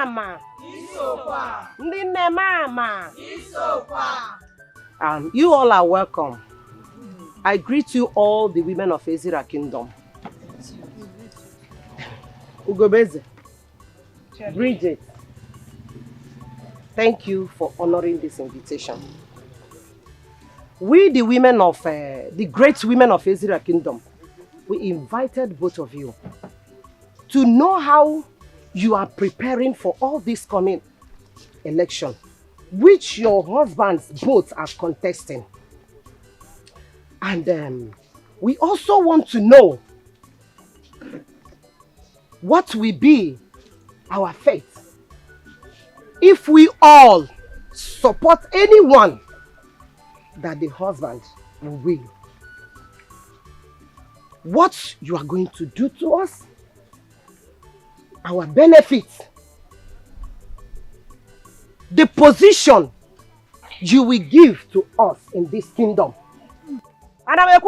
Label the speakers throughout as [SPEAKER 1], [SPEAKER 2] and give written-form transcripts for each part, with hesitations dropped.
[SPEAKER 1] mama. Mama. You all are welcome. I greet you all, the women of Ezira Kingdom. Ugobeze, Bridget, thank you for honoring this invitation. We, the women of, the great women of Ezira Kingdom, we invited both of you to know how you are preparing for all this coming election, which your husbands both are contesting. And we also want to know what will be our fate if we all support anyone that the husband will win. What you are going to do to us, our benefits, the position you will give to us in this kingdom. That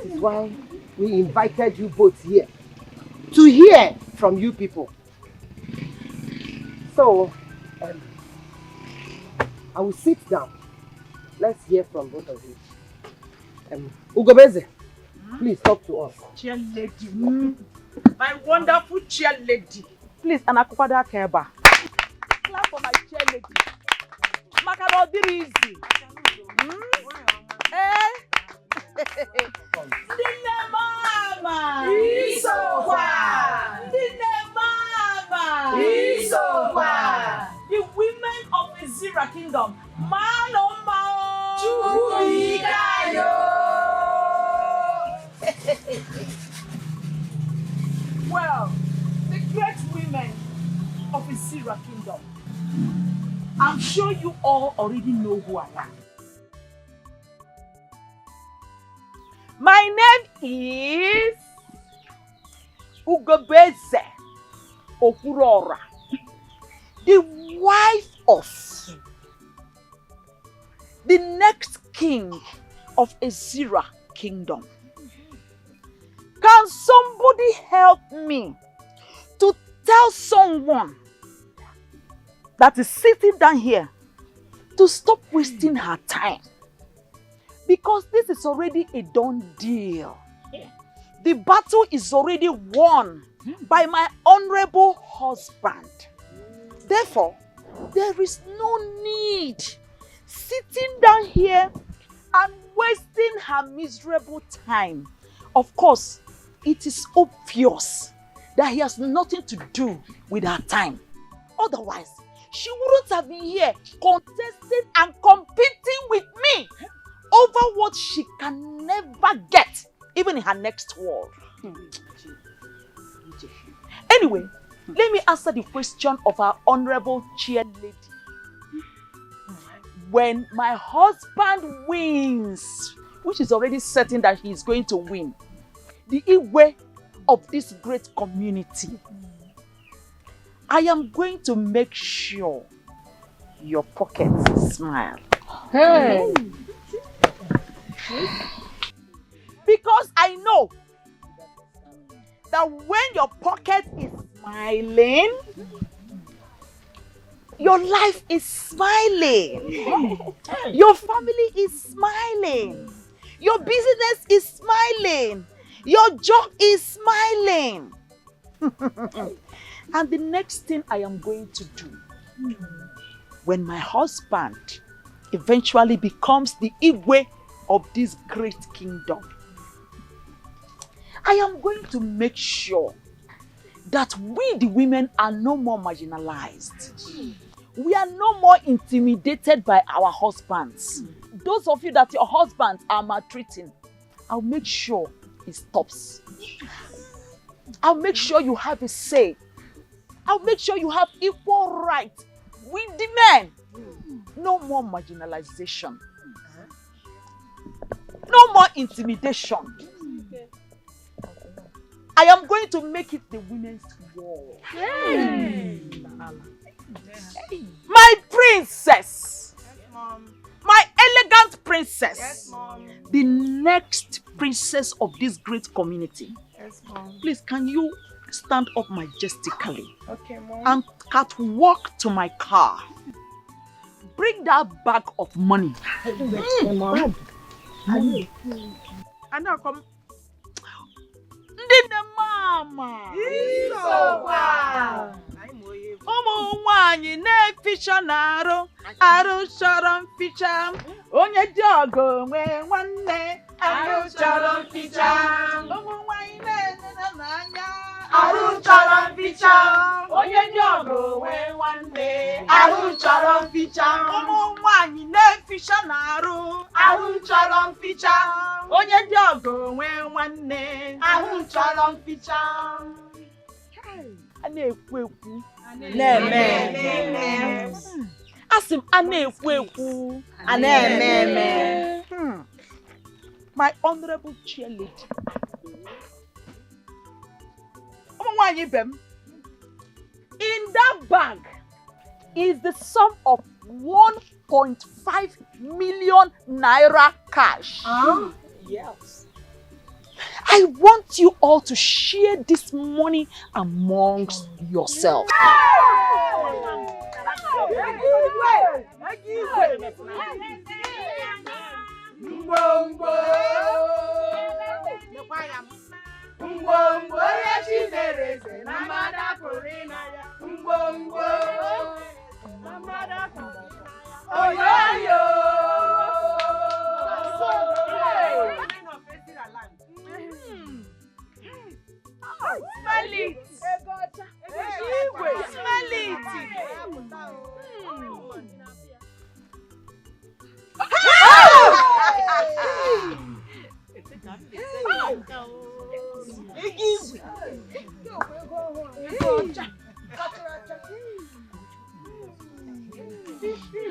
[SPEAKER 1] is why we invited you both here, to hear from you people. So, I will sit down. Let's hear from both of you. Ugobeze, please talk to us.
[SPEAKER 2] Chair lady, my wonderful chair lady. Please, Anakupada Keba. Clap for my chair lady. Makaro easy. Dine mama. Isofa. Dine mama. Isofa. The women of Ezira Kingdom. Man oh mao. Chukuikayo. Well, the great women of Ezira Kingdom. I'm sure you all already know who I am. My name is Ugobeze Okurora, the wife of the next king of Ezira Kingdom. Can somebody help me to tell someone that is sitting down here to stop wasting her time? Because this is already a done deal. The battle is already won by my honorable husband. Therefore, there is no need sitting down here and wasting her miserable time. Of course, it is obvious that he has nothing to do with her time. Otherwise, she wouldn't have been here contesting and competing with me over what she can never get, even in her next world. Anyway, let me answer the question of our honorable chair lady. When my husband wins, which is already certain that he is going to win, the Igwe of this great community, I am going to make sure your pockets smile. Hey! Because I know that when your pocket is smiling, your life is smiling. Your family is smiling. Your business is smiling. Your job is smiling. And the next thing I am going to do, when my husband eventually becomes the Igwe of this great kingdom, I am going to make sure that we the women are no more marginalized. We are no more intimidated by our husbands. Those of you that your husbands are maltreating, I'll make sure it stops. I'll make sure you have a say. I'll make sure you have equal rights with the men. No more marginalization. No more intimidation. I am going to make it the women's war. Hey. My princess. Yes, Mom. My elegant princess. Yes, Mom. The next princess of this great community.
[SPEAKER 3] Yes, Mom.
[SPEAKER 2] Please, can you stand up majestically
[SPEAKER 3] Okay, Mom.
[SPEAKER 2] and catwalk to my car? Bring that bag of money.
[SPEAKER 3] Mom.
[SPEAKER 2] And now come. Ndine mama. Ụmụ nwanyị na-eficha n'arụ, arụ chọrọ mficha. Onye dị ọgụ nwe nwanne, arụ chọrọ mficha. Ụmụ nwanyị na-enene n'anya, arụ chọrọ mficha. Onye dị ọgụ nwe nwanne, arụ chọrọ mficha. Ụmụ nwanyị na-eficha n'arụ, arụ chọrọ mficha. Onye dị ọgụ nwe nwanne, arụ chọrọ mficha. A na-ekwu ekwu. Asim a na-ekwu ekwu. My honorable cheerleader. Ụmụnwaanyị bem. In that bag is the sum of 1.5 million naira cash. Yes. I want you all to share this money amongst yourselves. Smell it. Smell it.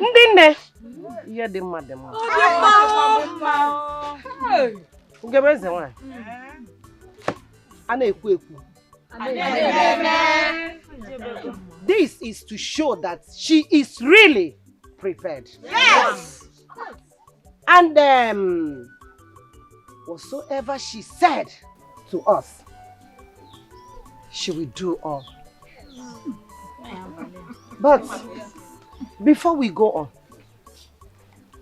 [SPEAKER 1] Ndine. Ihe dị mma dị mma. Ugebeze nwa. A na-ekwu ekwu. This is to show that she is really prepared.
[SPEAKER 2] Yes.
[SPEAKER 1] And whatsoever she said to us, she will do all. But before we go on,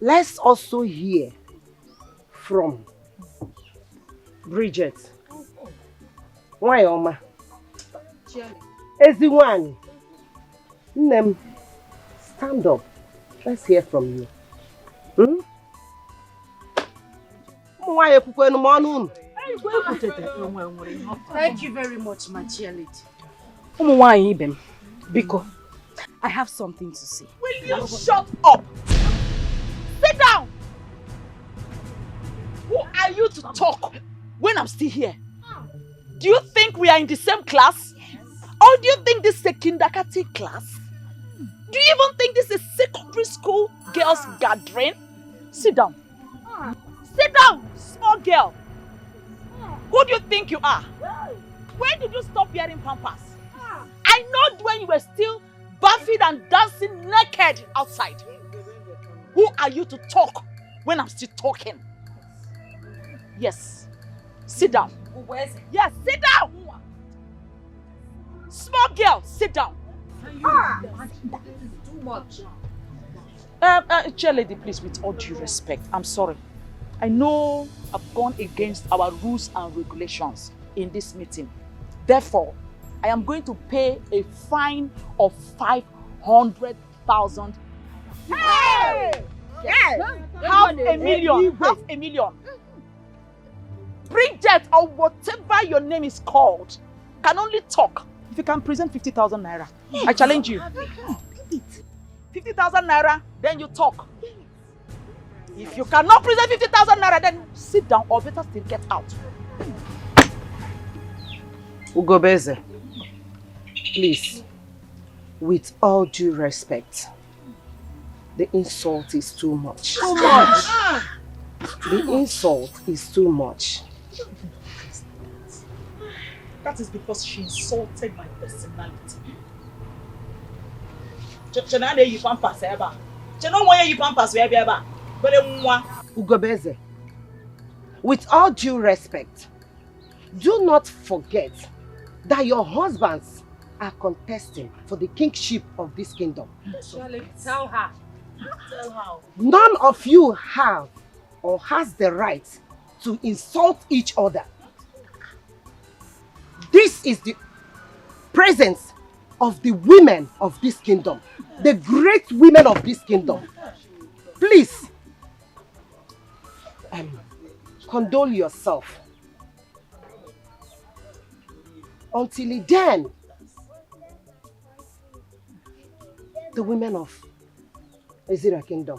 [SPEAKER 1] let's also hear from Bridget. Why, Oma? Eziwani. Nem, stand up. Let's hear from you.
[SPEAKER 3] Thank you very much, my cheerleader.
[SPEAKER 4] Biko, I have something to say.
[SPEAKER 2] Will you shut up? Sit down. Who are you to talk when I'm still here? Do you think we are in the same class? Or do you think this is a kindergarten class? Do you even think this is a secondary school girls gathering? Sit down. Sit down, small girl. Who do you think you are? When did you stop wearing pampers? I know when you were still bathing and dancing naked outside. Who are you to talk when I'm still talking? Yes. Sit down. Yes, sit down. Small girl, sit down.
[SPEAKER 3] Too much.
[SPEAKER 2] Chair lady, please, with all due respect, I'm sorry. I know I've gone against our rules and regulations in this meeting. Therefore, I am going to pay a fine of 500,000. Hey! Yes! Half a million. Half a million. Bridget, or whatever your name is called, can only talk if you can present 50,000 naira. I challenge you. 50,000 naira, then you talk. If you cannot present 50,000 naira, then sit down or better still get out.
[SPEAKER 1] Ugobeze, please, with all due respect, the insult is too much.
[SPEAKER 2] Too much.
[SPEAKER 1] The insult is too much.
[SPEAKER 2] That is because she insulted my personality.
[SPEAKER 1] Ugobeze, with all due respect, do not forget that your husbands are contesting for the kingship of this kingdom.
[SPEAKER 3] Tell her. Tell her.
[SPEAKER 1] None of you have or has the right to insult each other. This is the presence of the women of this kingdom, the great women of this kingdom. Please, condole yourself. Until then, the women of Ezira Kingdom,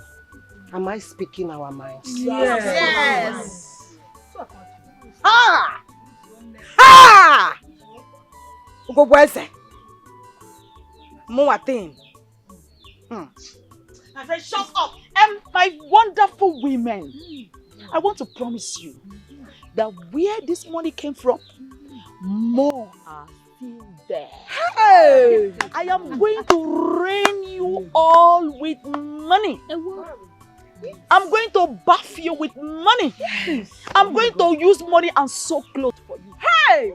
[SPEAKER 1] am I speaking our minds?
[SPEAKER 2] Yes.
[SPEAKER 1] Ah! Ah! Go boyse. More thing.
[SPEAKER 2] I said, shut up. And my wonderful women, I want to promise you that where this money came from, more are still there.
[SPEAKER 1] Hey!
[SPEAKER 2] I am going to rain you all with money. I'm going to bath you with money. I'm going to use money and sew clothes for you. Hey!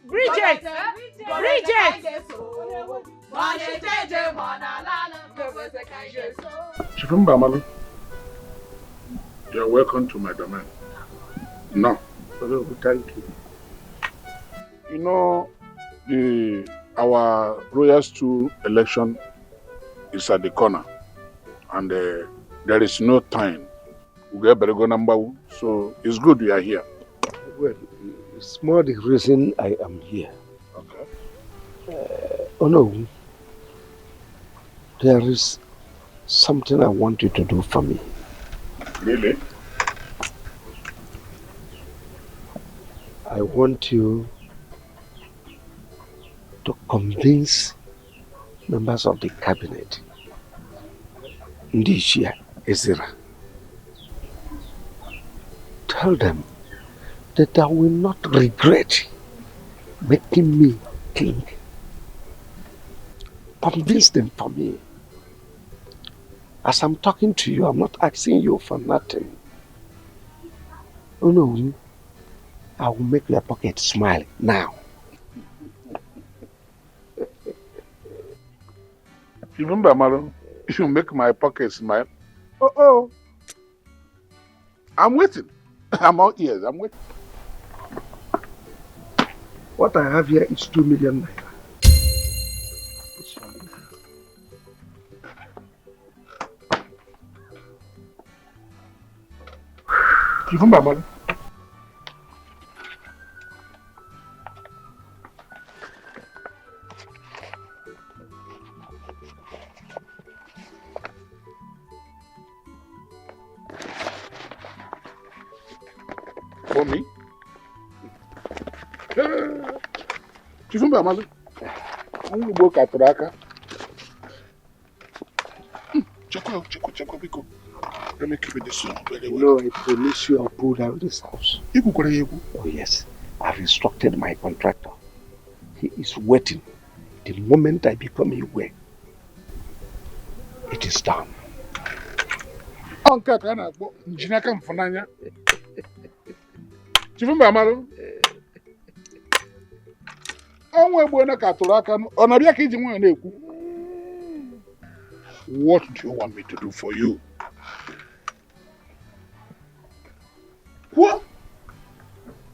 [SPEAKER 1] Bridget!
[SPEAKER 5] Chifumba Malu, you're welcome to my domain. No. Thank you. You know, our Royal Stool election is at the corner, and there is no time. We get better go number one, so it's good we are here.
[SPEAKER 6] Well, it's more the reason I am here.
[SPEAKER 5] Okay.
[SPEAKER 6] Oh no, there is something I want you to do for me.
[SPEAKER 5] Really?
[SPEAKER 6] I want you to convince members of the cabinet, Ndishia Ezira. Tell them that I will not regret making me king. Convince them for me. As I'm talking to you, I'm not asking you for nothing. Oh no, I will make your pocket smile now.
[SPEAKER 5] Chifumba Malu, you make my pocket smile. Oh. I'm waiting. I'm out ears. I'm waiting.
[SPEAKER 6] What I have here is 2 million naira.
[SPEAKER 5] Chifumba Malu. For me? Chifumba Malu. I'm going to go to Raka. Check, Biko. Let me keep it this one very well.
[SPEAKER 6] No, I promise you I'll pull down this house. Oh yes, I've instructed my contractor. He is waiting. The moment I become aware, it is done.
[SPEAKER 5] Uncle, can I go? Jinaka Mfonanya. Chifumba Malu. What do you want me to do for you? What?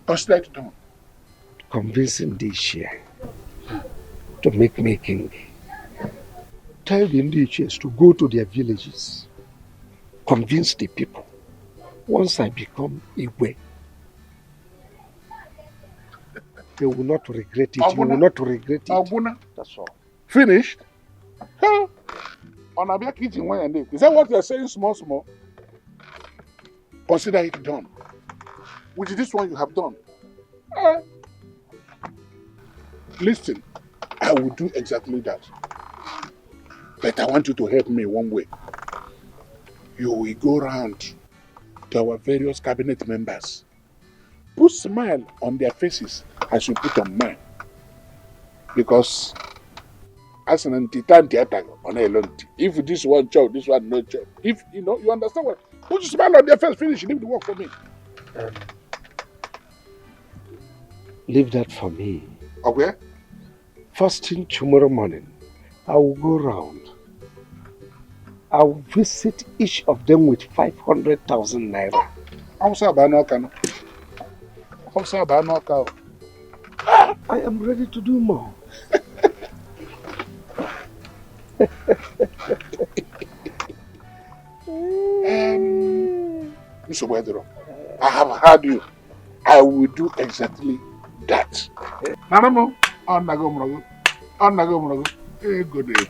[SPEAKER 5] What's that doing?
[SPEAKER 6] Convincing this year to make me king. Tell the indigenous to go to their villages. Convince the people. Once I become aware, they will not regret it. You will not regret it. That's all.
[SPEAKER 5] Finished? Huh? Is that what you're saying, small? Consider it done. With this one you have done. Listen, I will do exactly that. But I want you to help me one way. You will go around to our various cabinet members. Put smile on their faces as you put on mine. Because as an anti-theater on a long if this one job, this one no job. If you understand what? Put a smile on their face, finish, leave the work for me.
[SPEAKER 6] Leave that for me.
[SPEAKER 5] Okay?
[SPEAKER 6] First thing tomorrow morning, I will go round. I will visit each of them with 500,000 naira. I am ready to do more.
[SPEAKER 5] Mr. Wedero, I have heard you. I will do exactly that. Nanamo, on Nagomrogo, good day.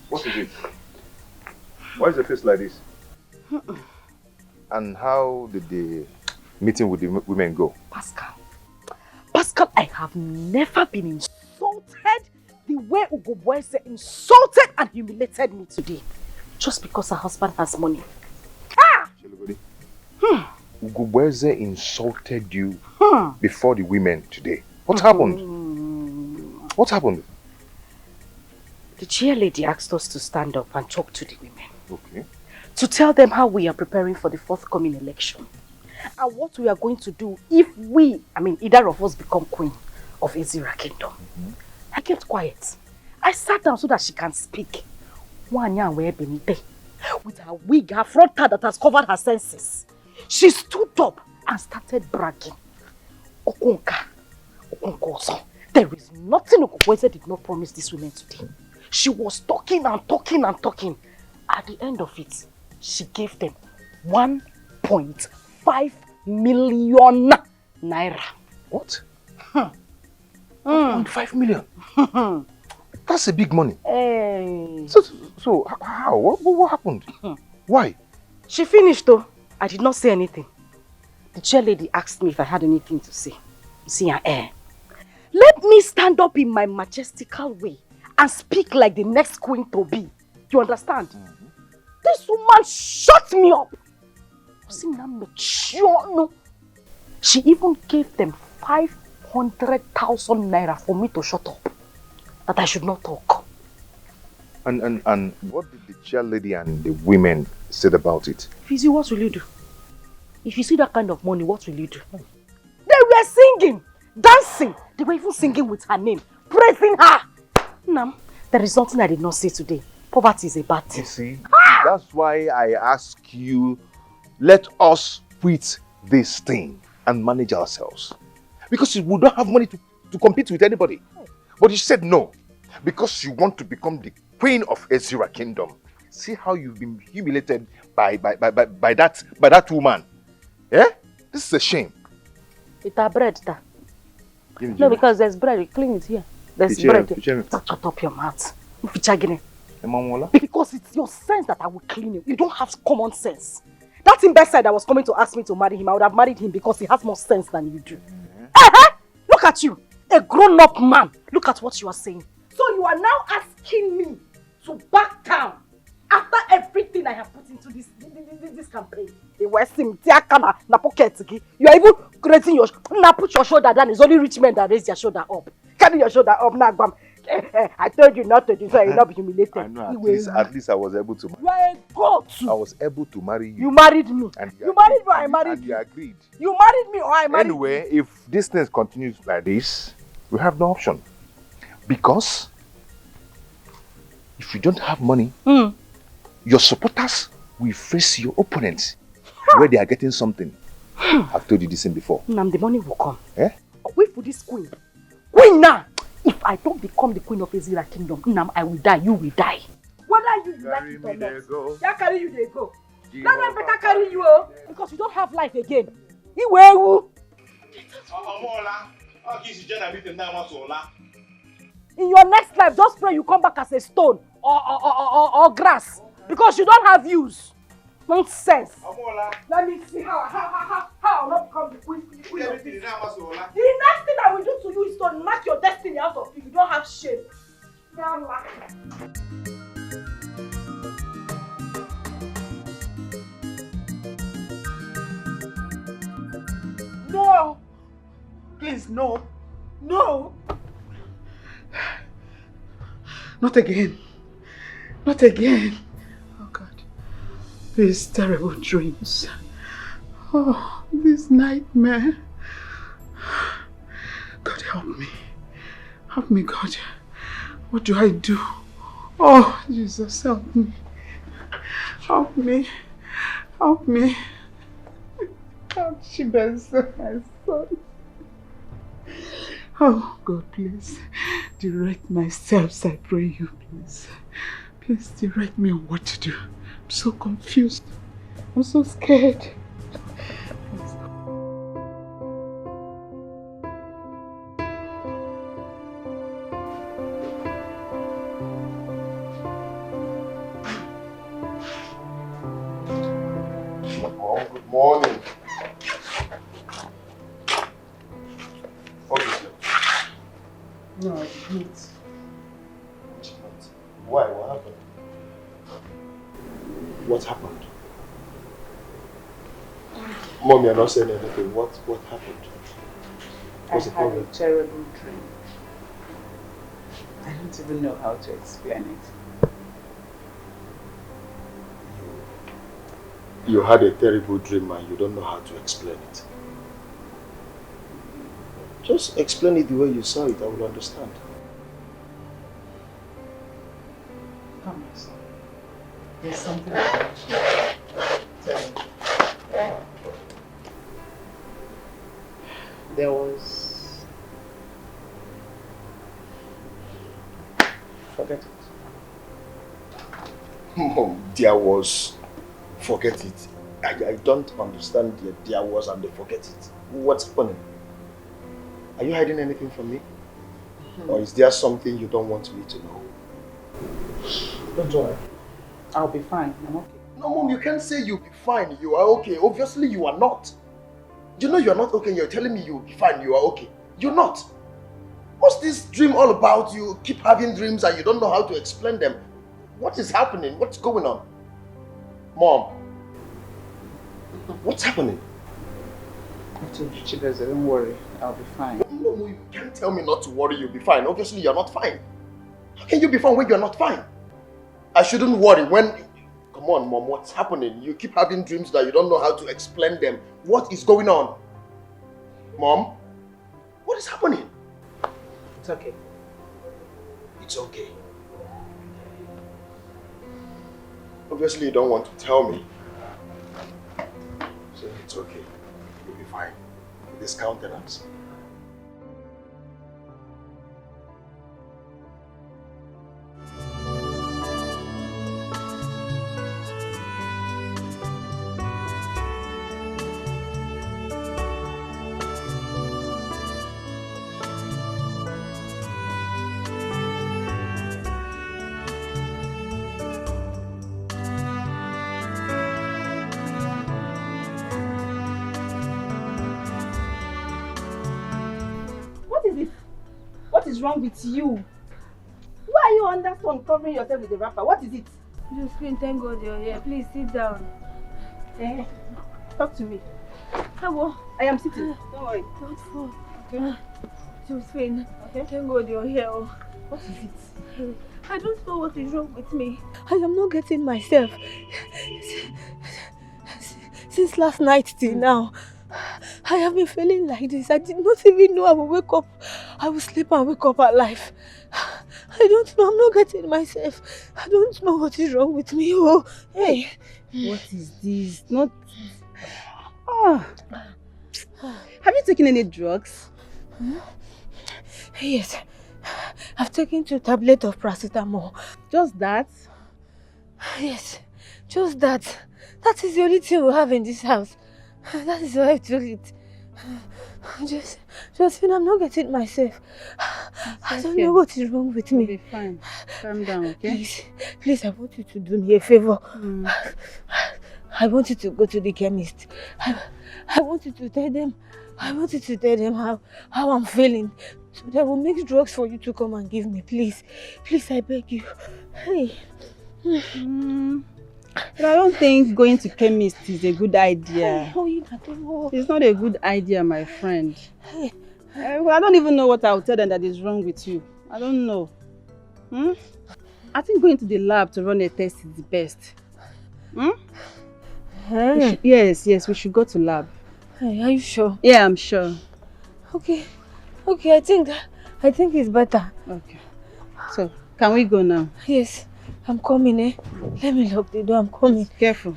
[SPEAKER 7] What is it? Why is the face like this? And how did the meeting with the women go?
[SPEAKER 2] Pascal, I have never been insulted the way Uju Okoli insulted and humiliated me today. Just because her husband has money.
[SPEAKER 7] Uju Okoli insulted you before the women today. What happened? What happened?
[SPEAKER 2] The chair lady asked us to stand up and talk to the women.
[SPEAKER 7] Okay.
[SPEAKER 2] To tell them how we are preparing for the forthcoming election. And what we are going to do if either of us become queen of Ezira Kingdom. I kept quiet. I sat down so that she can speak. With her wig, her front part that has covered her senses. She stood up and started bragging. Okonka. There is nothing Uju Okoli did not promise these women today. She was talking and talking and talking. At the end of it, she gave them 1.5 million naira.
[SPEAKER 7] What? 1.5 million? That's a big money.
[SPEAKER 2] Hey.
[SPEAKER 7] So how? What happened? Why?
[SPEAKER 2] She finished though. I did not say anything. The chair lady asked me if I had anything to say. You see her air. Let me stand up in my majestical way and speak like the next queen to be. You understand? This woman shut me up. She even gave them 500,000 naira for me to shut up. That I should not talk.
[SPEAKER 7] And what did the chair lady and the women said about it?
[SPEAKER 2] Fizi, what will you do? If you see that kind of money, what will you do? They were singing, dancing. They were even singing with her name, praising her. Nam, there is something I did not say today. Poverty is a bad thing.
[SPEAKER 7] You see, that's why I ask you, let us quit this thing and manage ourselves. Because we don't have money to compete with anybody. But you said no, because you want to become the queen of Ezira Kingdom. See how you've been humiliated by that woman. Eh? This is a shame.
[SPEAKER 2] It's a bread, da. No, because there's bread. We clean it here. There's bread. Shut up your mouth. Because it's your sense that I will clean you. You don't have common sense. That imbecile that was coming to ask me to marry him, I would have married him because he has more sense than you do. Look at you, a grown-up man. Look at what you are saying. So you are now asking me to back down after everything I have put into this campaign. You are even creating your... Now put your shoulder down. It's only rich men that raise their shoulder up. Carry your shoulder up now. I told you not to do so. You'll not be humiliated.
[SPEAKER 7] I know, at least I was able to marry
[SPEAKER 2] you. Are a goat.
[SPEAKER 7] I was able to marry you.
[SPEAKER 2] You married me.
[SPEAKER 7] And
[SPEAKER 2] you married me or I married you?
[SPEAKER 7] And you agreed.
[SPEAKER 2] You married me or I married you?
[SPEAKER 7] Anyway, if this thing continues like this, we have no option. Because if you don't have money, your supporters will face your opponents where they are getting something. I've told you this thing before.
[SPEAKER 2] Nam, the money will come.
[SPEAKER 7] Eh?
[SPEAKER 2] Wait for this queen. Queen now! If I don't become the queen of Ezira Kingdom, Nam, I will die, you will die. Whether you like it or not. Yeah, carry you, they go. Let them better carry you, because you don't have life again. In your next life, just pray you come back as a stone or grass. Because you don't have use. Nonsense. Let me see how I'll not become the queen of this. The next thing I will do to you is to knock your destiny out of you. You don't have shame.
[SPEAKER 8] No! Please, no. No! Not again. Not again. Oh God. These terrible dreams. Oh, this nightmare. God help me. Help me, God. What do I do? Oh, Jesus, help me. Help me. Help me. Help Chibenzo, my son. Oh, God, please. Direct my steps, I pray you, please. Please direct me on what to do. I'm so confused. I'm so scared.
[SPEAKER 7] Good morning. Obviously.
[SPEAKER 8] No, I didn't.
[SPEAKER 7] Why? What happened? What happened? Mom, you're not saying anything. What happened? What's the problem?
[SPEAKER 8] I had a terrible dream. I don't even know how to explain it.
[SPEAKER 7] You had a terrible dream and you don't know how to explain it. Just explain it the way you saw it, I will understand.
[SPEAKER 8] Come on, son. There's something about you. Tell me. There was... Forget it.
[SPEAKER 7] Mom, there was... Forget it. I don't understand the there was and the forget it. What's happening? Are you hiding anything from me? Or is there something you don't want me to know?
[SPEAKER 8] Don't worry. I'll be fine. I'm okay.
[SPEAKER 7] No, Mom, you can't say you'll be fine. You are okay. Obviously, you are not. You know you're not okay. You're telling me you'll be fine. You are okay. You're not. What's this dream all about? You keep having dreams and you don't know how to explain them. What is happening? What's going on? Mom, what's happening?
[SPEAKER 8] I told you, Chibueze, don't worry. I'll be fine.
[SPEAKER 7] No, you can't tell me not to worry. You'll be fine. Obviously, you're not fine. How can you be fine when you're not fine? I shouldn't worry when... Come on, Mom, what's happening? You keep having dreams that you don't know how to explain them. What is going on? Mom, what is happening?
[SPEAKER 8] It's okay.
[SPEAKER 7] It's okay. Obviously, you don't want to tell me. So it's okay. You'll be fine. With this countenance.
[SPEAKER 1] Wrong with you? Why are you on that phone covering yourself with a wrapper? What is it?
[SPEAKER 9] Josephine, thank God you're here. Please sit down.
[SPEAKER 1] Talk to me.
[SPEAKER 9] Hello.
[SPEAKER 1] I am sitting. Don't worry.
[SPEAKER 9] Don't fall. Okay. Josephine, thank God you're here.
[SPEAKER 1] What is it?
[SPEAKER 9] I don't know what is wrong with me. I am not getting myself. Since last night till now, I have been feeling like this. I did not even know I would wake up. I will sleep and wake up alive. I don't know. I'm not getting myself. I don't know what is wrong with me. Oh, hey.
[SPEAKER 4] What is this? Not... Oh. Have you taken any drugs?
[SPEAKER 9] Yes. I've taken 2 tablets of paracetamol.
[SPEAKER 4] Just that?
[SPEAKER 9] Yes. Just that. That is the only thing we have in this house. That is why I took it. Josephine, I'm not getting myself. I don't know what is wrong with me.
[SPEAKER 4] You'll be fine. Calm down, okay?
[SPEAKER 9] Please, I want you to do me a favor. I want you to go to the chemist. I want you to tell them. I want you to tell them how I'm feeling. So they will make drugs for you to come and give me. Please, I beg you. Hey.
[SPEAKER 4] But I don't think going to chemist is a good idea. It's not a good idea, my friend. I don't even know what I'll tell them that is wrong with you. I don't know. I think going to the lab to run a test is the best. Yes, we should go to lab.
[SPEAKER 9] Hey, are you sure?
[SPEAKER 4] Yeah, I'm sure.
[SPEAKER 9] Okay, I think it's better.
[SPEAKER 4] Okay. So, can we go now?
[SPEAKER 9] Yes, I'm coming, eh? Let me lock the door, I'm coming.
[SPEAKER 4] Careful.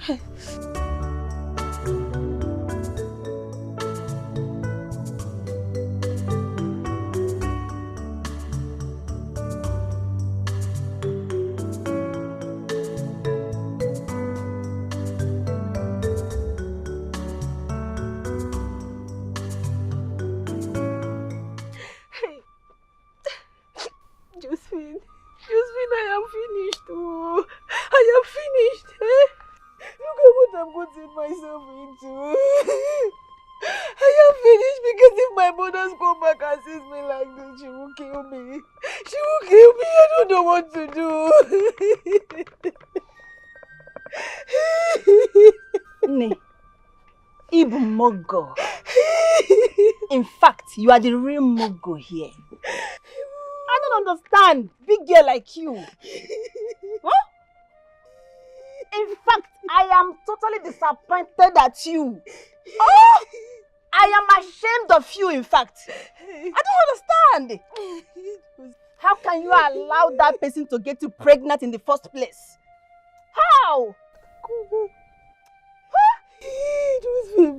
[SPEAKER 9] Josephine, I am finished. Oh, I am finished. Eh? Look at what I'm putting myself into. I am finished because if my mother's come back and sees me like this, she will kill me. She will kill me. I don't know what to do.
[SPEAKER 4] Ne. Ibu Mogo. In fact, you are the real Mogo here. I don't understand. Big girl like you. Huh? In fact, I am totally disappointed at you. Oh! I am ashamed of you, in fact. I don't understand. How can you allow that person to get you pregnant in the first place? How?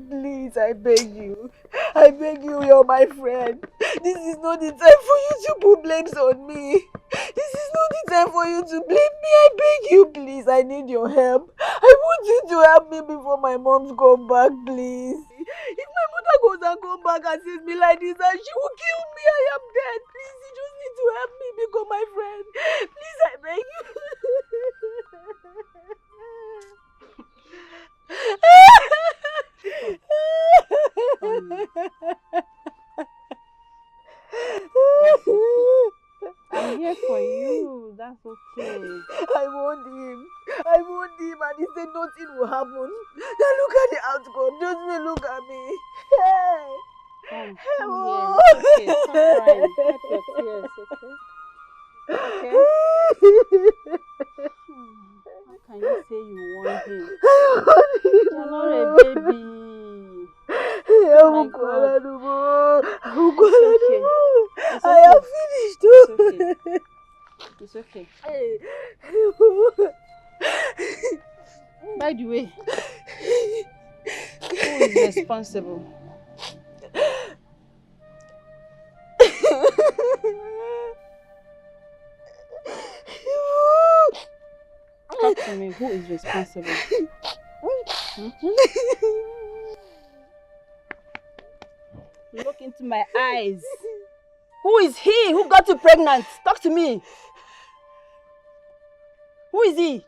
[SPEAKER 9] Please, I beg you. I beg you, you're my friend. This is not the time for you to put blames on me. This is not the time for you to blame me. I beg you, please. I need your help. I want you to help me before my mom's come back, please. If my mother goes and come back and sees me like this, and she will kill me. I am dead. Please, you just need to help me become my friend. Please, I beg you.
[SPEAKER 4] I'm here for you. That's okay.
[SPEAKER 9] I want him, and he said nothing will happen. Now look at the outcome. Just me look at me. Hey.
[SPEAKER 4] Come here. It's okay. Stop crying. Wipe your tears, okay? How can you say you want him? You're not a baby. Oh my God. It's okay.
[SPEAKER 9] I am finished.
[SPEAKER 4] It's okay. By the way, who is responsible? Talk to me. Who is responsible? Look into my eyes. Who is he? Who got you pregnant? Talk to me. Who is he?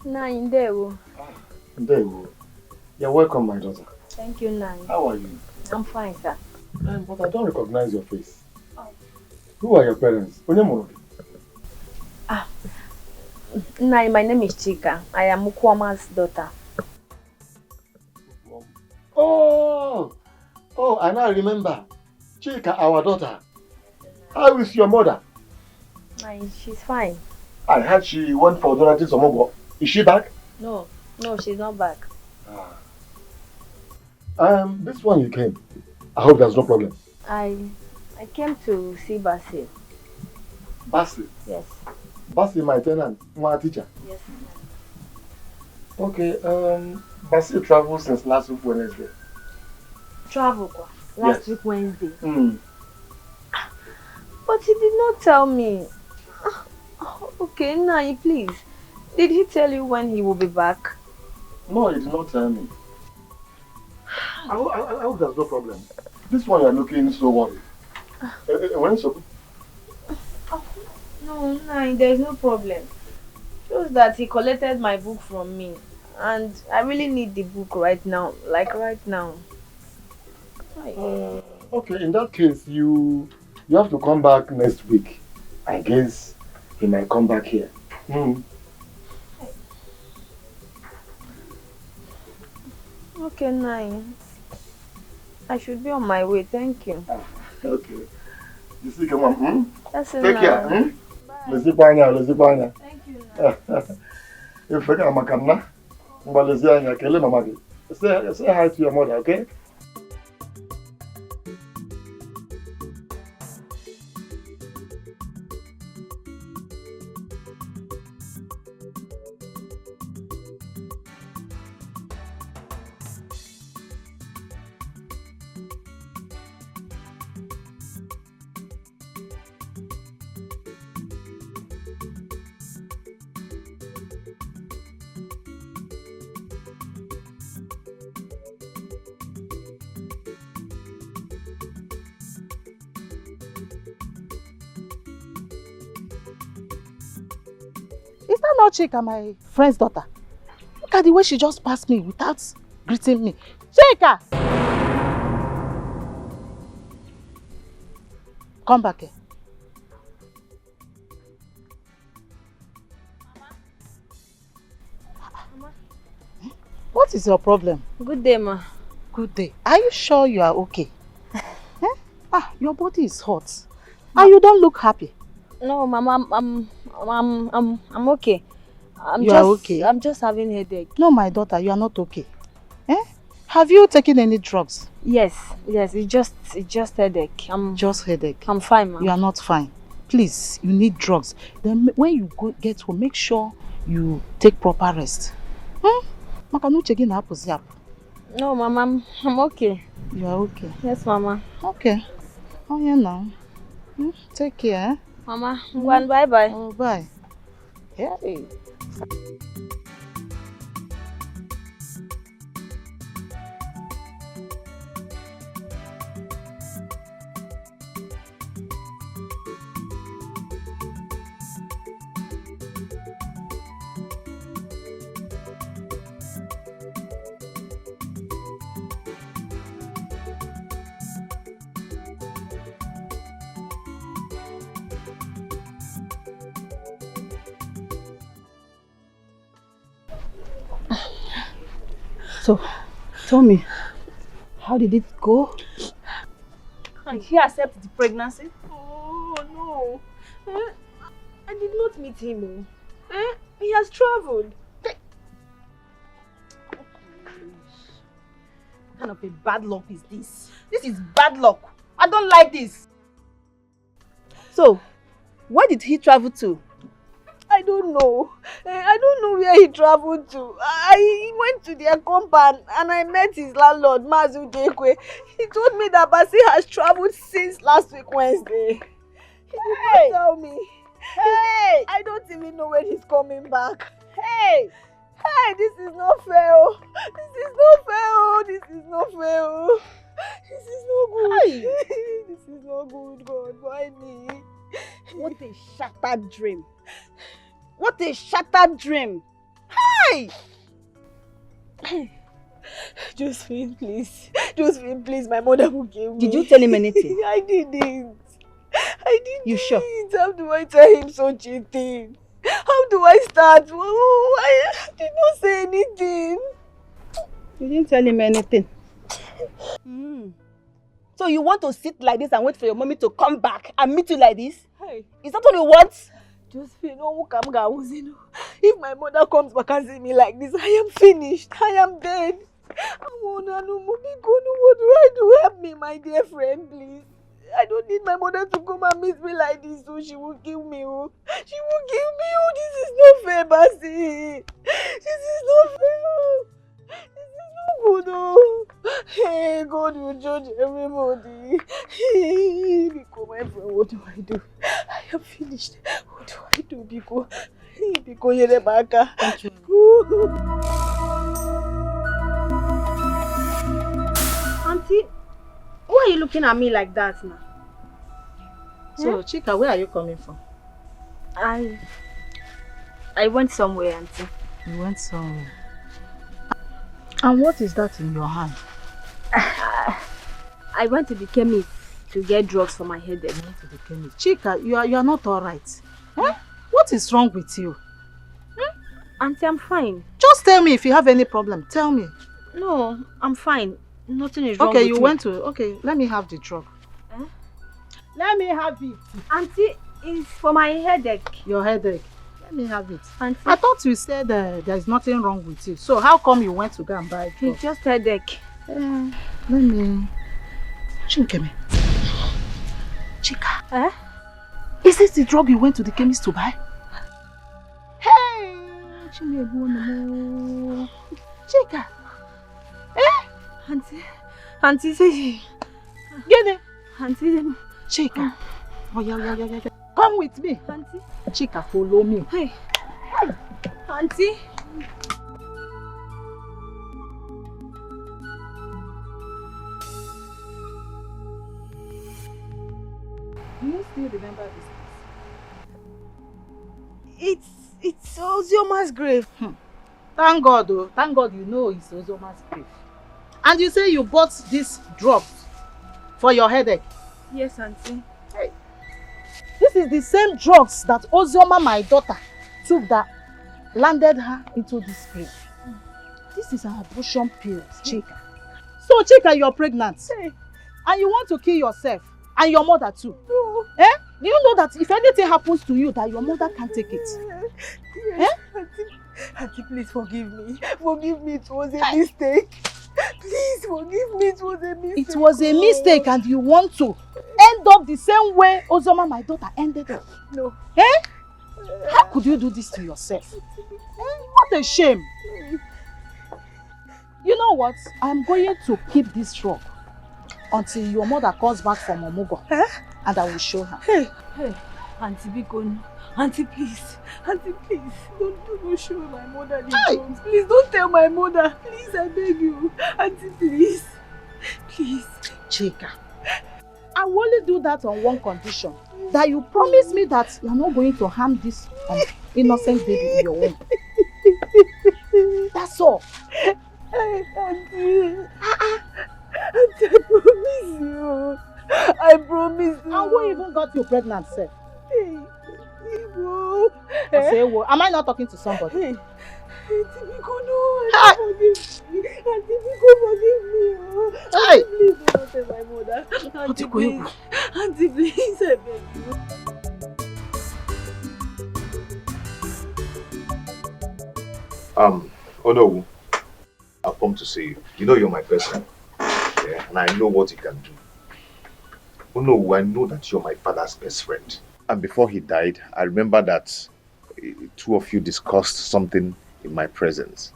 [SPEAKER 10] Nine, Ndewo.
[SPEAKER 11] Ndewo. You're welcome, my daughter.
[SPEAKER 10] Thank you, Nine.
[SPEAKER 11] How are you?
[SPEAKER 10] I'm fine, sir.
[SPEAKER 11] But I don't recognize your face. Oh. Who are your parents?
[SPEAKER 10] Nine, my name is Chika. I am Mukwama's daughter.
[SPEAKER 11] Oh, I now remember. Chika, our daughter. How is your mother?
[SPEAKER 10] She's fine.
[SPEAKER 11] I heard she went for donating some more. Is she back?
[SPEAKER 10] No, she's not back.
[SPEAKER 11] This one you came. I hope there's no problem.
[SPEAKER 10] I came to see Basil.
[SPEAKER 11] Basil?
[SPEAKER 10] Yes.
[SPEAKER 11] Basil, my tenant, my teacher.
[SPEAKER 10] Yes.
[SPEAKER 11] Okay, Basil traveled since last week Wednesday.
[SPEAKER 10] Travel last week Wednesday.
[SPEAKER 11] Mm.
[SPEAKER 10] But he did not tell me. Okay, Nai, please. Did he tell you when he will be back?
[SPEAKER 11] No, he did not tell me. I hope there's no problem. This one you're looking so worried. When so?
[SPEAKER 10] No, Nai, there's no problem. Just that he collected my book from me. And I really need the book right now. Like right now.
[SPEAKER 11] Okay, in that case, you have to come back next week. I guess he might come back here.
[SPEAKER 10] Okay, Nai. I should be on my way, thank you.
[SPEAKER 11] Okay. You see, come on.
[SPEAKER 10] That's
[SPEAKER 11] Take care. Let's see, Thank
[SPEAKER 10] you.
[SPEAKER 11] If I can, Makamna. Say hi to your mother, okay?
[SPEAKER 1] Is that not Chika, my friend's daughter? Look at the way she just passed me without greeting me. Chika! Come back here.
[SPEAKER 10] Mama.
[SPEAKER 1] What is your problem?
[SPEAKER 10] Good day, ma.
[SPEAKER 1] Good day. Are you sure you are okay? Your body is hot. And you don't look happy.
[SPEAKER 10] No, Mama, I'm okay.
[SPEAKER 1] You are okay?
[SPEAKER 10] I'm just having headache.
[SPEAKER 1] No, my daughter, you are not okay. Have you taken any drugs?
[SPEAKER 10] Yes, it's just headache.
[SPEAKER 1] Just headache.
[SPEAKER 10] I'm fine, Mama.
[SPEAKER 1] You are not fine. Please, you need drugs. Then when you get home, make sure you take proper rest.
[SPEAKER 10] No, Mama, I'm okay.
[SPEAKER 1] You are okay?
[SPEAKER 10] Yes, Mama.
[SPEAKER 1] Okay. Oh, yeah, now. Take care.
[SPEAKER 10] Mama, bye-bye.
[SPEAKER 1] Oh, bye. Hey. So, tell me, how did it go?
[SPEAKER 4] Did he accept the pregnancy?
[SPEAKER 9] Oh, no. I did not meet him. He has traveled.
[SPEAKER 4] What kind of a bad luck is this? This is bad luck. I don't like this. So, where did he travel to?
[SPEAKER 9] I don't know. I don't know where he traveled to. I went to their compound and I met his landlord, Mazu Dekwe. He told me that Basi has traveled since last week Wednesday. He did not tell me.
[SPEAKER 4] Hey!
[SPEAKER 9] I don't even know when he's coming back.
[SPEAKER 4] Hey!
[SPEAKER 9] Hey, this is not fair. This is not fair. This is not fair. This is not good. This is not good, God. Why me?
[SPEAKER 4] What a shattered dream. What a shattered dream. Hey!
[SPEAKER 9] Josephine, please. Josephine, please. My mother will give me.
[SPEAKER 4] Did you tell him anything?
[SPEAKER 9] I didn't.
[SPEAKER 4] You sure?
[SPEAKER 9] How do I tell him such a thing? How do I start? I did not say anything.
[SPEAKER 4] You didn't tell him anything. So you want to sit like this and wait for your mommy to come back and meet you like this? Hey. Is that what you want?
[SPEAKER 9] Josephine, if my mother comes back and see me like this, I am finished. I am dead. What do I do? Help me, my dear friend, please. I don't need my mother to come and meet me like this, so she will kill me. Oh. She will kill me. Oh, this is not fair, Basi. This is not fair. This is not good. Oh. Hey, God will judge everybody. Hey, Biko, my friend, what do I do? I am finished. What do I do, Biko? Hey, Biko, Yerebaka. Thank you.
[SPEAKER 10] Auntie, why are you looking at me like that now?
[SPEAKER 4] So, Chika, where are you coming from?
[SPEAKER 10] I went somewhere, Auntie.
[SPEAKER 4] You went somewhere. And what is that in your hand?
[SPEAKER 10] I went to the chemist to get drugs for my headache.
[SPEAKER 4] You went to the chemist. Chika, you are not all right. Huh? What is wrong with you?
[SPEAKER 10] Auntie, I'm fine.
[SPEAKER 4] Just tell me if you have any problem. Tell me.
[SPEAKER 10] No, I'm fine. Nothing is wrong with me.
[SPEAKER 4] Okay, you went to... Okay, let me have the drug.
[SPEAKER 9] Let me have it.
[SPEAKER 10] Auntie, it's for my headache.
[SPEAKER 4] Your headache. Let me have it.
[SPEAKER 10] Auntie.
[SPEAKER 4] I thought you said there is nothing wrong with you. So how come you went to go and buy it?
[SPEAKER 10] It's just headache.
[SPEAKER 4] Let me... Chinkeme. Chika. Is this the drug you went to the chemist to buy? Hey! Chika.
[SPEAKER 10] Auntie, say...
[SPEAKER 4] Get it.
[SPEAKER 10] Auntie,
[SPEAKER 4] Chika. Oh, yeah. Come with me.
[SPEAKER 10] Auntie.
[SPEAKER 4] Chika, follow me.
[SPEAKER 10] Hey. Auntie.
[SPEAKER 4] Do you still remember this place?
[SPEAKER 9] It's Ozioma's grave.
[SPEAKER 4] Thank God, oh. Thank God you know it's Ozioma's grave. And you say you bought this drug for your headache?
[SPEAKER 10] Yes, Auntie.
[SPEAKER 4] Hey. This is the same drugs that Ozioma, my daughter, took that landed her into this grave. This is an abortion pill, Chika. So, Chika, you're pregnant.
[SPEAKER 9] Hey.
[SPEAKER 4] And you want to kill yourself. And your mother too.
[SPEAKER 9] No.
[SPEAKER 4] Do you know that if anything happens to you, that your mother can't take it?
[SPEAKER 9] Yes. Auntie, please forgive me. Forgive me, it was a mistake. Please forgive me, it was a mistake.
[SPEAKER 4] It was a mistake and you want to end up the same way Ozoma, my daughter, ended up.
[SPEAKER 9] No.
[SPEAKER 4] How could you do this to yourself? What a shame. You know what? I'm going to keep this drug until your mother comes back from Omugo. And I will show her.
[SPEAKER 9] Hey, Auntie Bikon. Auntie, please. Auntie, please. Don't show my mother the drugs. Please, don't tell my mother. Please, I beg you. Auntie, please. Please.
[SPEAKER 4] Chika, I will only do that on one condition. That you promise me that you're not going to harm this innocent baby in your womb. That's all.
[SPEAKER 9] Auntie. Auntie, I promise you. I promise you.
[SPEAKER 4] And who even got you pregnant, sir?
[SPEAKER 9] Hey, Ibo.
[SPEAKER 4] Am I not talking to somebody?
[SPEAKER 9] Hey, Auntie Biko, no. Forgive me. Auntie Biko, forgive me. Auntie, please do not tell my mother. Auntie, please. Auntie, please, I beg you.
[SPEAKER 7] Oh no, I've come to see you. You know you're my person. Yeah, and I know what you can do. Oh no, I know that you're my father's best friend. And before he died, I remember that two of you discussed something in my presence.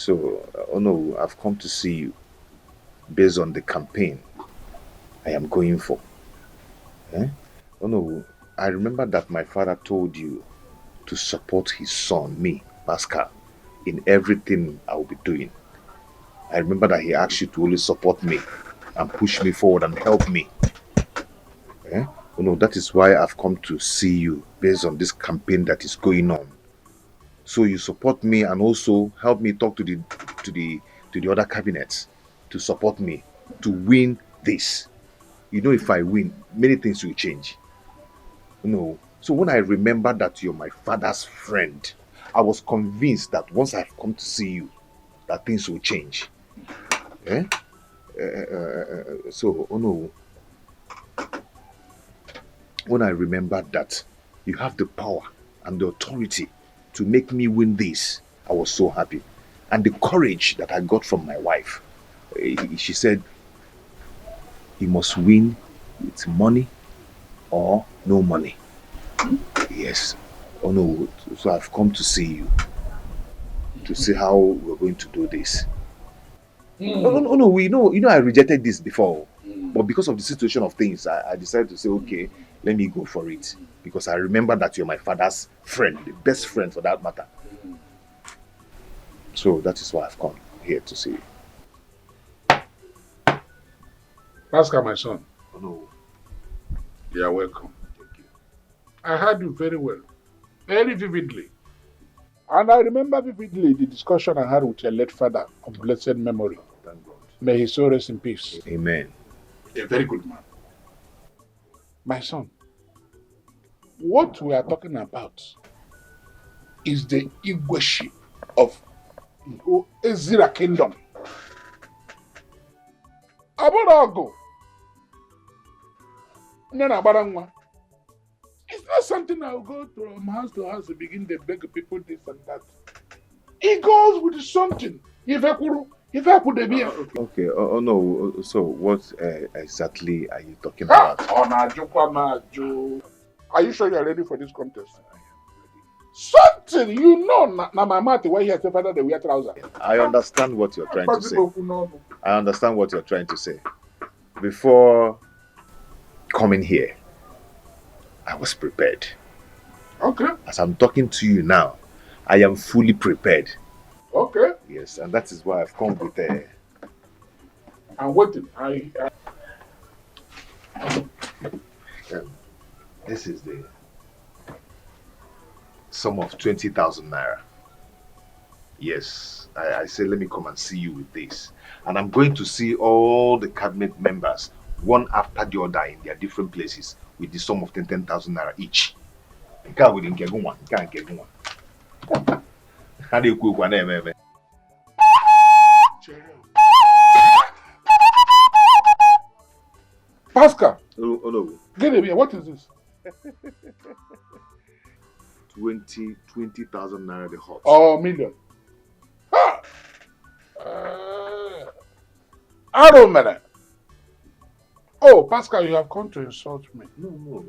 [SPEAKER 7] Oh no, I've come to see you based on the campaign I am going for. Oh no, I remember that my father told you to support his son, me, Pascal, in everything I will be doing. I remember that he asked you to only support me and push me forward and help me. Oh no, that is why I've come to see you based on this campaign that is going on. So you support me and also help me talk to the other cabinets to support me to win this. You know, if I win, many things will change. No. So when I remember that you're my father's friend, I was convinced that once I've come to see you, that things will change. So, oh no, when I remembered that you have the power and the authority to make me win this, I was so happy. And the courage that I got from my wife, she said, you must win with money or no money. Yes. Oh no, so I've come to see you to see how we're going to do this. No, we know, I rejected this before, but because of the situation of things, I decided to say, okay, let me go for it, because I remember that you're my father's friend, the best friend for that matter. So that is why I've come here to see you.
[SPEAKER 5] Pascal, my son.
[SPEAKER 7] Oh no.
[SPEAKER 5] You are welcome. Thank you. I heard you very well, very vividly. And I remember vividly the discussion I had with your late father of blessed memory.
[SPEAKER 7] Thank God.
[SPEAKER 5] May his soul rest in peace.
[SPEAKER 7] Amen.
[SPEAKER 5] A very good man. My son, what we are talking about is the Igweship of Ezira Kingdom. Aborago. It's not something I'll go from house to house and begin to beg people this and that. It goes with something. If I put a beer.
[SPEAKER 7] Okay, oh no, so what exactly are you talking about?
[SPEAKER 5] Are you sure you are ready for this contest? I am ready. Something, you know, my mouth where he has father they wear trousers.
[SPEAKER 7] I understand what you're trying to say. I understand what you're trying to say. Before coming here, I was prepared.
[SPEAKER 5] Okay.
[SPEAKER 7] As I'm talking to you now, I am fully prepared.
[SPEAKER 5] Okay.
[SPEAKER 7] Yes, and that is why I've come with
[SPEAKER 5] I'm waiting.
[SPEAKER 7] This is the sum of 20,000 naira. Yes, I said let me come and see you with this. And I'm going to see all the cabinet members, one after the other in their different places, with the sum of 10,000 naira each. How do you go one?
[SPEAKER 5] Pascal.
[SPEAKER 7] Oh no.
[SPEAKER 5] Get it here. What is this?
[SPEAKER 7] 20,000 naira the hot.
[SPEAKER 5] Oh, million. Arrow man. Oh, Pascal, you have come to insult me.
[SPEAKER 7] No,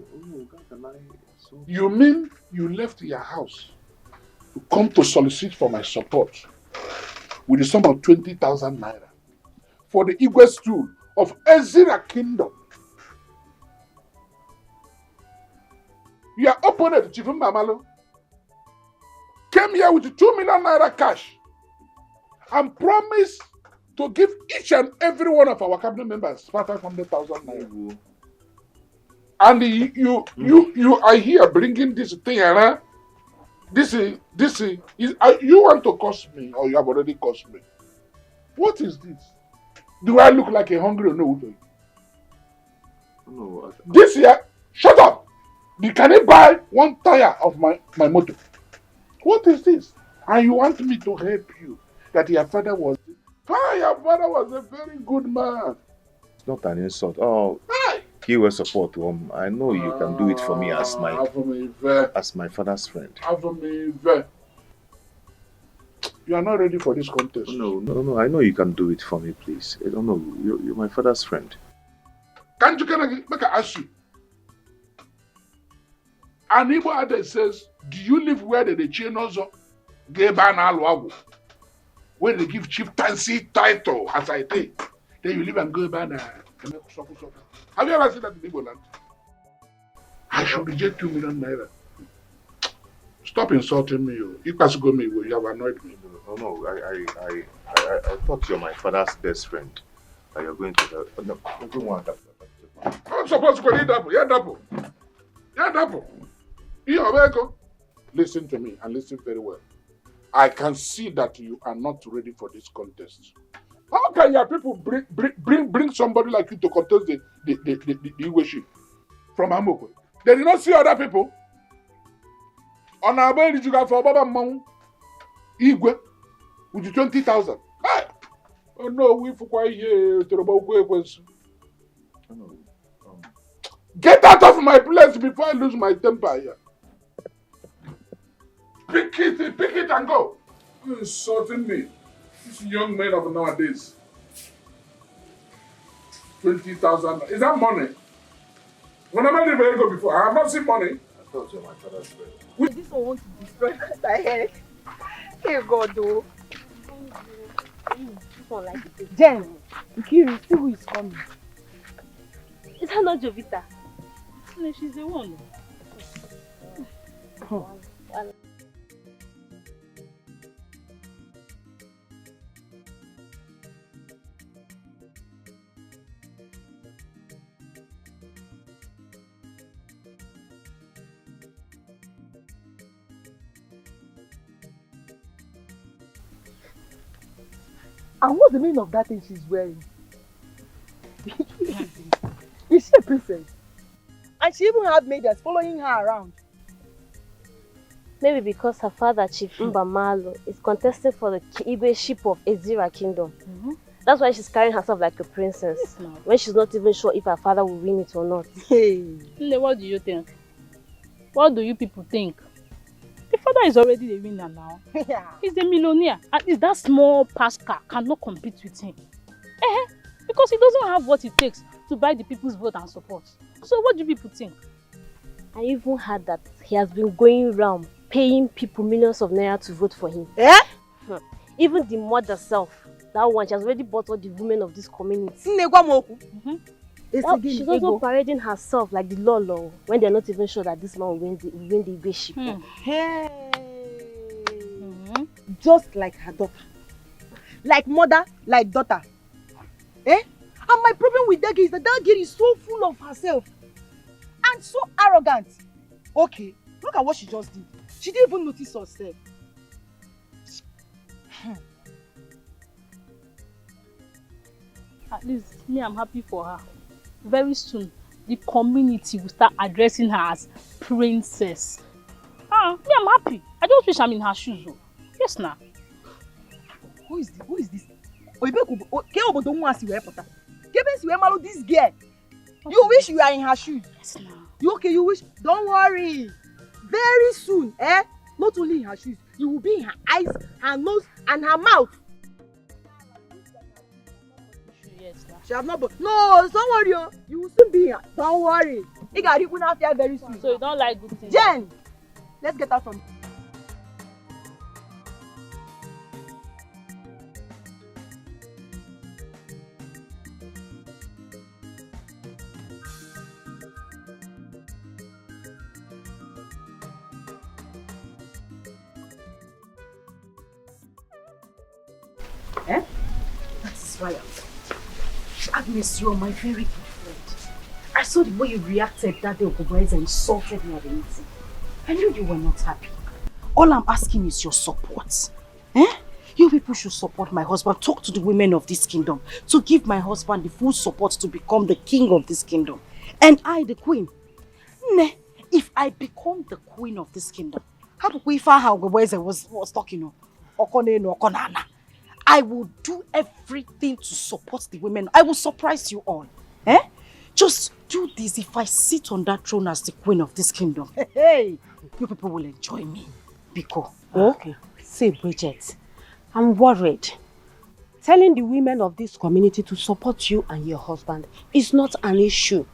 [SPEAKER 7] can I insult you?
[SPEAKER 5] You mean you left your house to come to solicit for my support with the sum of 20,000 naira for the Igwe stool of Ezira Kingdom? Your opponent, Chief Mamalo, came here with 2 million naira cash and promised to give each and every one of our cabinet members 500,000 naira. And you are here bringing this thing around. This is you want to cost me, or you have already cost me? What is this? Do I look like a hungry or no?
[SPEAKER 7] No.
[SPEAKER 5] This year, shut up! Can you buy one tire of my motor? What is this? And you want me to help you? That your father was... your father was a very good man.
[SPEAKER 7] It's not an insult. Oh, he will support him. I know you can do it for me as my father's friend.
[SPEAKER 5] You are not ready for this contest.
[SPEAKER 7] No. I know you can do it for me, please. I don't know. You're my father's friend.
[SPEAKER 5] Can make I ask you? An Igbo adage says, do you live where the chain also gave an alwago? Where they give chieftaincy title, as I think. Then you live and go back and have you ever seen that in Igbo land? I should reject 2 million naira. Stop insulting me. You pass go me, you have annoyed me.
[SPEAKER 7] No, I thought you're my father's best friend. That you're going to help. No, I don't want that.
[SPEAKER 5] I'm supposed to go double. Yeah, double. Listen to me and listen very well. I can see that you are not ready for this contest. How can your people bring somebody like you to contest the Igwe from Amokwe? They did not see other people. On our way, you got for Baba Mamu Igwe with the 20,000. Hey! Oh no, we for quite here to the Get out of my place before I lose my temper here. Pick it and go. You're insulting me. These young men of nowadays. 20,000. Is that money? When I never go before, I have not seen money. I thought you were my father's friend.
[SPEAKER 4] This one wants to destroy my head. Hey God, though. This one like it. Jen, Kiri, see who is coming.
[SPEAKER 9] Is that not Jovita?
[SPEAKER 3] No, she's the one.
[SPEAKER 4] And what's the meaning of that thing she's wearing? Is she a princess? And she even had maidens following her around.
[SPEAKER 9] Maybe because her father, Chief Mbamalo, is contesting for the Igwe-ship of Ezira Kingdom. That's why she's carrying herself like a princess. When she's not even sure if her father will win it or not.
[SPEAKER 3] Hey. What do you think? What do you people think? The father is already the winner now.
[SPEAKER 4] Yeah.
[SPEAKER 3] He's the millionaire. At least that small pascal cannot compete with him. Because he doesn't have what it takes to buy the people's vote and support. So what do people think?
[SPEAKER 9] I even heard that he has been going around paying people millions of naira to vote for him. Even the mother self, that one, she has already bought all the women of this community. Well, she's also parading herself like the Lolo when they're not even sure that this man will win the Igwe-ship.
[SPEAKER 4] Hey. Just like her daughter. Like mother, like daughter. And my problem with that girl is that girl is so full of herself. And so arrogant. Okay, look at what she just did. She didn't even notice herself.
[SPEAKER 3] At least me, I'm happy for her. Very soon, the community will start addressing her as princess. Me, I'm happy. I just wish I'm in her shoes. Yes, now.
[SPEAKER 4] Who is this? This girl. You wish you are in her shoes.
[SPEAKER 3] Yes, now.
[SPEAKER 4] You wish. Don't worry. Very soon, not only in her shoes, you will be in her eyes, her nose, and her mouth. She have not. No, don't worry. You will soon be here. Don't worry. You got it very soon.
[SPEAKER 3] So you don't like good things?
[SPEAKER 4] Jen, let's get out from.
[SPEAKER 1] That is why Agnes, you are my very good friend. I saw the way you reacted that day Okoboyeze insulted me at the meeting. I knew you were not happy. All I'm asking is your support. You people should support my husband. Talk to the women of this kingdom to give my husband the full support to become the king of this kingdom. And I, the queen. If I become the queen of this kingdom, how do we find how Okoboyeze was talking? Okonena. I will do everything to support the women. I will surprise you all. Just do this. If I sit on that throne as the queen of this kingdom, you people will enjoy me. Biko.
[SPEAKER 12] Okay. See, Bridget, I'm worried. Telling the women of this community to support you and your husband is not an issue.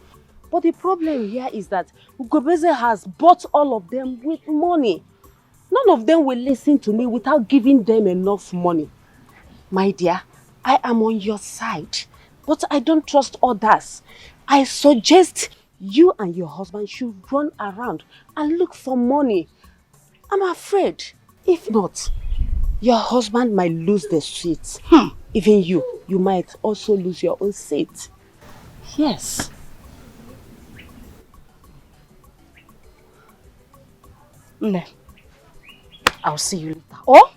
[SPEAKER 12] But the problem here is that Ugobeze has bought all of them with money. None of them will listen to me without giving them enough money. My dear, I am on your side, but I don't trust others. I suggest you and your husband should run around and look for money. I'm afraid, if not, your husband might lose the seat. Even you might also lose your own seat. Yes.
[SPEAKER 1] I'll see you later.
[SPEAKER 4] Oh?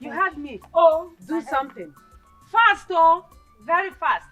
[SPEAKER 13] You heard me. Oh, do something. Fast, oh. Very fast.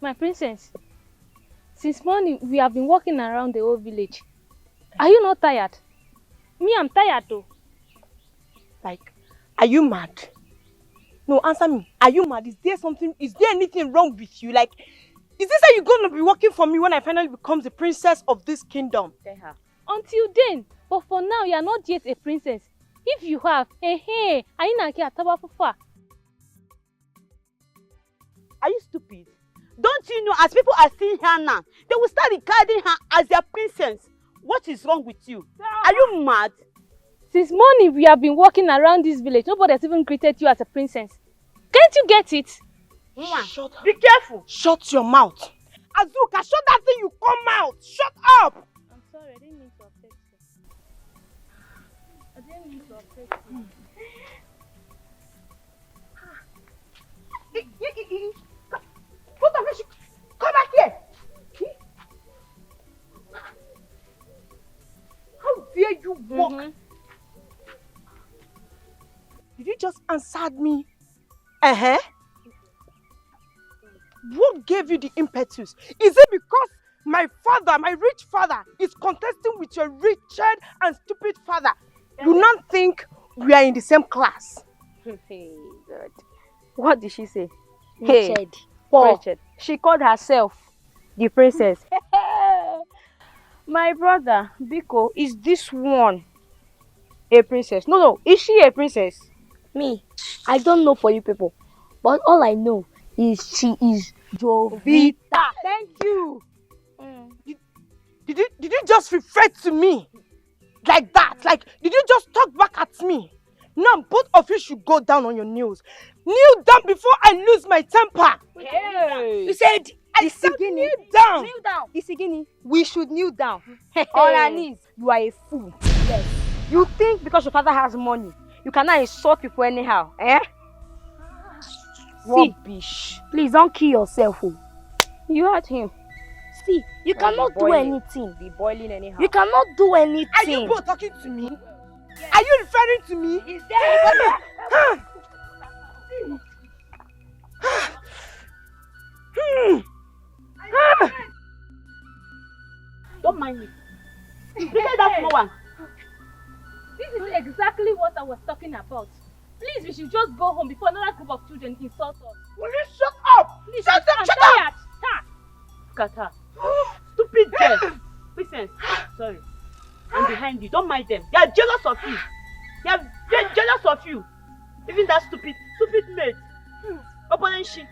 [SPEAKER 14] My princess, since morning we have been walking around the whole village. Are you not tired? Me, I'm tired though.
[SPEAKER 9] Like, are you mad? No, answer me. Are you mad? Is there anything wrong with you? Like, is this how you're gonna be working for me when I finally become the princess of this kingdom?
[SPEAKER 14] Until then, but for now you are not yet a princess. If you have, are you not here?
[SPEAKER 4] Are you stupid? Don't you know, as people are seeing her now, they will start regarding her as their princess. What is wrong with you? Are you mad?
[SPEAKER 14] Since morning we have been walking around this village. Nobody has even greeted you as a princess. Can't you get it?
[SPEAKER 4] Shut up. Be careful.
[SPEAKER 9] Shut your mouth. Azuka, shut that thing you come out. Shut up.
[SPEAKER 14] I'm sorry, I didn't mean to upset you. I didn't mean to upset you.
[SPEAKER 9] What the hell? Come back here. How dare you walk? Did you just answer me? What gave you the impetus? Is it because my father, my rich father, is contesting with your wretched and stupid father? You not think we are in the same class?
[SPEAKER 14] Hey, God. What did she say?
[SPEAKER 10] Richard.
[SPEAKER 14] Richard. She called herself the princess. My brother, Biko, is this one a princess? No, is she a princess?
[SPEAKER 10] Me, I don't know for you people, but all I know is she is Jovita.
[SPEAKER 9] Thank you. Did you just refer to me like that? Like, did you just talk back at me? Now both of you should go down on your knees. Kneel down before I lose my temper.
[SPEAKER 4] Hey.
[SPEAKER 9] You said kneel down.
[SPEAKER 10] Kneel down.
[SPEAKER 9] Isigini, we should kneel down. On our knees. You are a fool. Yes. You think because your father has money, you cannot insult people anyhow, eh?
[SPEAKER 10] See,
[SPEAKER 9] rubbish.
[SPEAKER 10] Please don't kill yourself.
[SPEAKER 14] You heard him.
[SPEAKER 10] See, you cannot do anything.
[SPEAKER 14] Be boiling anyhow.
[SPEAKER 10] You cannot do anything.
[SPEAKER 9] Are you both talking to me? Yes. Are you referring to me? Is there
[SPEAKER 4] Don't mind me. Look at that small one.
[SPEAKER 14] This is exactly what I was talking about. Please, we should just go home before another group of children insult us.
[SPEAKER 9] Will you shut up?
[SPEAKER 14] Please,
[SPEAKER 9] shut up!
[SPEAKER 4] Look at her. Stupid girl. Listen, sorry. I'm behind you. Don't mind them. They are jealous of you. They're jealous of you. Even that stupid maid. Open she.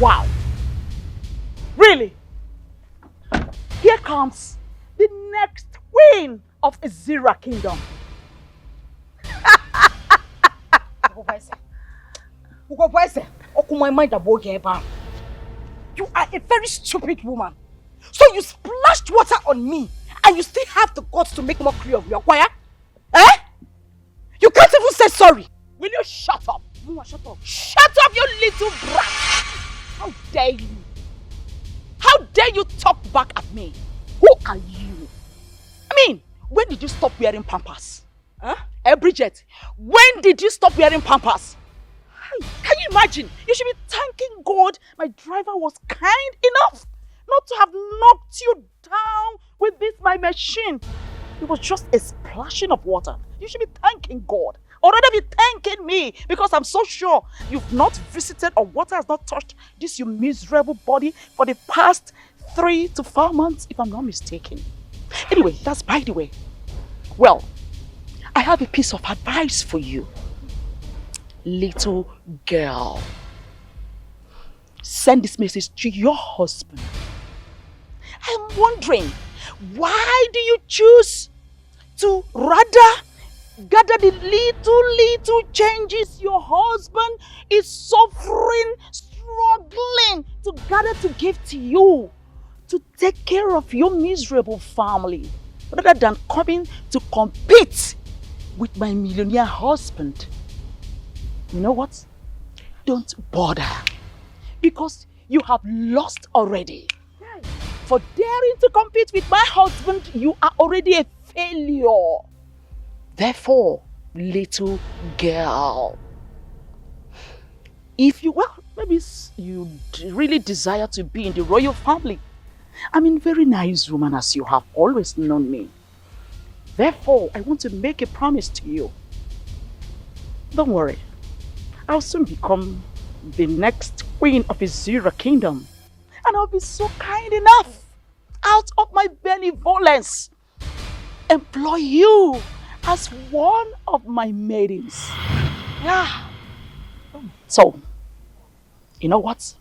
[SPEAKER 4] Wow. Really? Here comes the next queen of Azira Kingdom. You are a very stupid woman. So you splashed water on me and you still have the guts to make mockery of your choir? Eh? You can't even say sorry. Will you shut up? Mama, shut up. Shut up, you little brat. How dare you? How dare you talk back at me? Who are you? I mean, when did you stop wearing pampers? Huh? Bridget, when did you stop wearing pampers? Can you imagine? You should be thanking God my driver was kind enough not to have knocked you down with this my machine. It was just a splashing of water. You should be thanking God.
[SPEAKER 2] already be thanking me because I'm so sure you've not visited or water has not touched this your miserable body for the past 3 to 4 months, if I'm not mistaken. Anyway, that's by the way. Well, I have a piece of advice for you. Little girl, send this message to your husband. I'm wondering, why do you choose to rather gather the little changes your husband is suffering, struggling to gather to give to you, to take care of your miserable family, rather than coming to compete with my millionaire husband? You know what? Don't bother, because you have lost already. For daring to compete with my husband, you are already a failure. Therefore, little girl, if you, maybe you really desire to be in the royal family. I'm a very nice woman, as you have always known me. Therefore, I want to make a promise to you. Don't worry. I'll soon become the next queen of Izira kingdom. And I'll be so kind enough, out of my benevolence, employ you as one of my maidens. Yeah. So, you know what?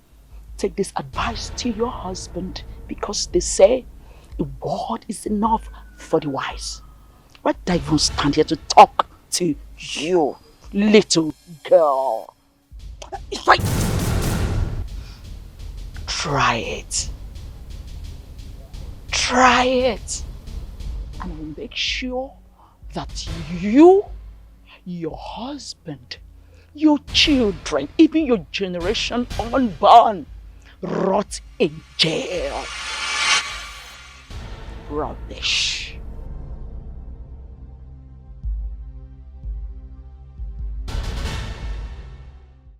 [SPEAKER 2] Take this advice to your husband, because they say a word is enough for the wise. Why do I even stand here to talk to you, little girl? It's right. Try it. Try it. And I will make sure that you, your husband, your children, even your generation unborn, rot in jail. Rubbish.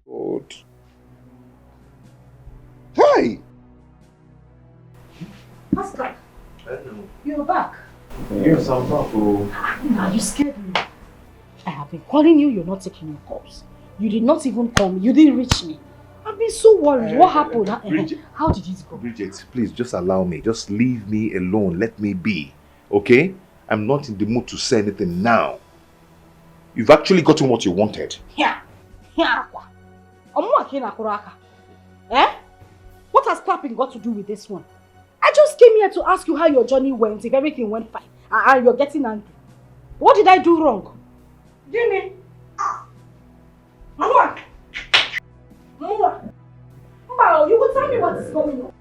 [SPEAKER 7] Good. Hi!
[SPEAKER 1] Pastor, you're back.
[SPEAKER 11] Yes, I'm back.
[SPEAKER 3] Now you scared me. I have been calling you, you're not taking your calls. You did not even call me, you didn't reach me. I've been so worried. What happened?
[SPEAKER 7] Bridget,
[SPEAKER 3] how did it go?
[SPEAKER 7] Bridget, please just allow me. Just leave me alone. Let me be. Okay? I'm not in the mood to say anything now. You've actually gotten what you wanted.
[SPEAKER 3] Eh? What has clapping got to do with this one? I just came here to ask you how your journey went, if everything went fine, and you're getting angry. What did I do wrong? Jimmy! Mama! You will tell me what is going on.